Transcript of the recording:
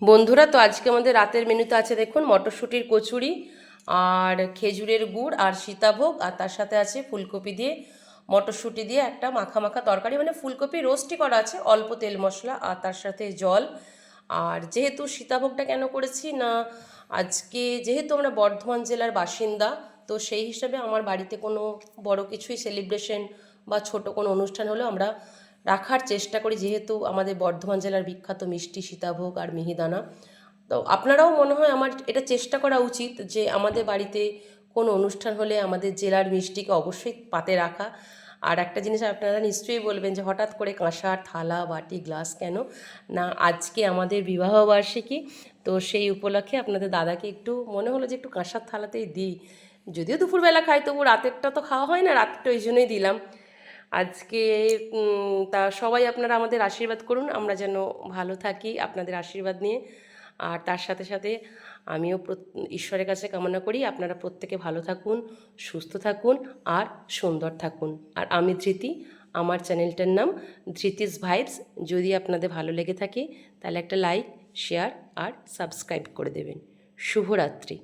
বন্ধুরা, তো আজকে আমাদের রাতের মেনুতে আছে দেখুন মটরশুঁটির কচুরি আর খেজুরের গুড় আর সীতাভোগ, আর তার সাথে আছে ফুলকপি দিয়ে মটরশুঁটি দিয়ে একটা মাখা মাখা তরকারি, মানে ফুলকপি রোস্টই করা আছে, অল্প তেল মশলা আর তার সাথে জল। আর যেহেতু সীতাভোগটা কেন করেছি না, আজকে যেহেতু আমরা বর্ধমান জেলার বাসিন্দা, তো সেই হিসাবে আমার বাড়িতে কোনো বড় কিছুই সেলিব্রেশন বা ছোট কোনো অনুষ্ঠান হলেও আমরা রাখার চেষ্টা করি, যেহেতু আমাদের বর্ধমান জেলার বিখ্যাত মিষ্টি সীতাভোগ আর মিহিদানা। তো আপনারাও মনে হয় আমার এটা চেষ্টা করা উচিত যে আমাদের বাড়িতে কোনো অনুষ্ঠান হলে আমাদের জেলার মিষ্টিকে অবশ্যই পাতে রাখা। আর একটা জিনিস আপনারা নিশ্চয়ই বলবেন যে হঠাৎ করে কাঁসার থালা বাটি গ্লাস কেন, না আজকে আমাদের বিবাহবার্ষিকী, তো সেই উপলক্ষে আপনাদের দাদাকে একটু মনে হলো যে একটু কাঁসার থালাতেই দিই। যদিও দুপুরবেলা খাই, তবু রাতেরটা তো খাওয়া হয় না, রাতটা ওই জন্যই দিলাম আজকে। তা সবাই আপনারা আমাদের আশীর্বাদ করুন, আমরা যেন ভালো থাকি আপনাদের আশীর্বাদ নিয়ে। আর তার সাথে সাথে আমিও ঈশ্বরের কাছে কামনা করি আপনারা প্রত্যেকে ভালো থাকুন, সুস্থ থাকুন আর সুন্দর থাকুন। আর আমি ধৃতি, আমার চ্যানেলটার নাম ধৃতিস ভাইবস। যদি আপনাদের ভালো লেগে থাকে তাহলে একটা লাইক, শেয়ার আর সাবস্ক্রাইব করে দেবেন। শুভরাত্রি।